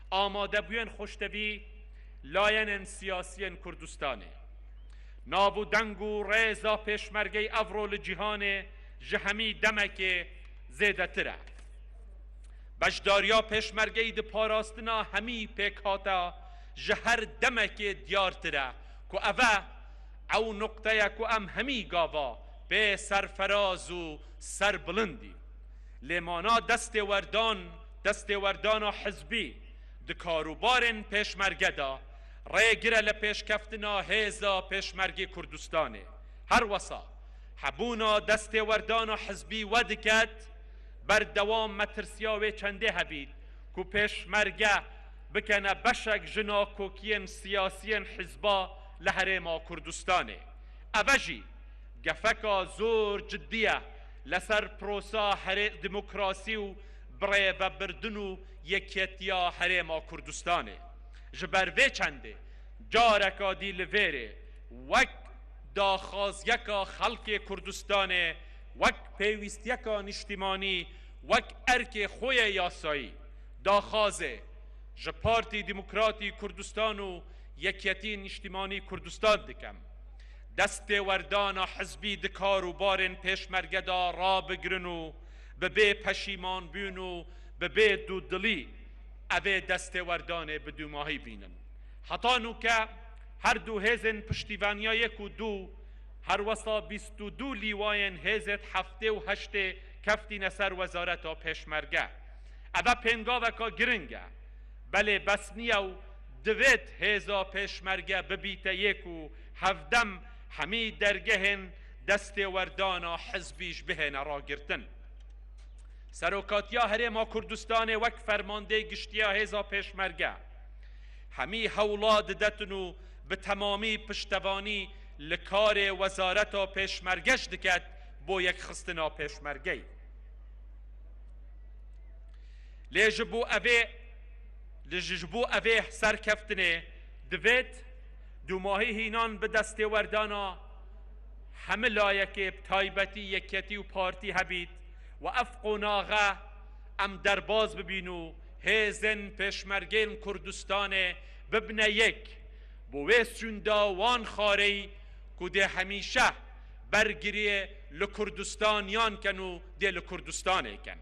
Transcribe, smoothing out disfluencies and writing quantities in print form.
آماده بوین خوشتوی لاین سیاسین کردستانه نابو دنگو ریزا پیشمرگی افرول جهان جهمی دمک زیده تره بجداریا پیشمرگی ده پاراستنا همی پیکاتا جهر دمک دیار تره که اوه او نقطه که ام همی گاوا به سرفراز و سربلندی لیمانا دست وردان حزبی ده کاروبارن پیشمرگه دا ری گره لپیش کفتنا هیزا پیشمرگی کردستانه هر وصا حبونا دست وردان حزبی ودکت بر دوام مترسیاوی چنده هبید که پیشمرگه بکنه بشک جنا کوکین سیاسین حزبا لحرما کردستانه اوجی گفکا زور جدیه لسر پروسا دموکراسی و بره و بردن و یکیتیا حرما کردستانه جبر وی چنده جارکا دی لویره وک داخاز یکا خلق کردستانه وک پیوست یکا نشتیمانی وک ارک خوی یاسایی داخازه جپارتی دموکراتی کردستان و یکیتی نشتیمانی کردستان دکم دست وردان حزبی دکار و بارن پیشمرگه دا را بگرن و به پشیمان بین و به دودلی اوه دست وردانه به دو ماهی بینن حتی نو که هر دو هزن پشتیوانیا یک و دو هر وصا 22 لیواین هزت هفته و هشته کفتی نسر وزارتا پیشمرگه اوه پنگاوه که گرنگه بله بس نیو دوید هزا پیشمرگه ببیته یک و هفدم همی درگهن دست وردانا حزبیش بهن را گرتن سروکاتیا هرما کردستان وک فرمانده گشتیا هزا پیشمرگه همی هولاد دتنو به تمامی پشتوانی لکار وزارتا پیشمرگش دکت بو یک خستنا پیشمرگی لیجبو اوه سرکفتنه دوید دو ماهی هینان به دست وردانا همه لایک تایبتی یکیتی و پارتی هبید و افقو ناغه ام درباز ببینو هیزن پیشمرگین کردستان ببنه یک بوی سوندا وان خاری که ده همیشه برگیری لکردستانیان کنو ده لکردستانه کن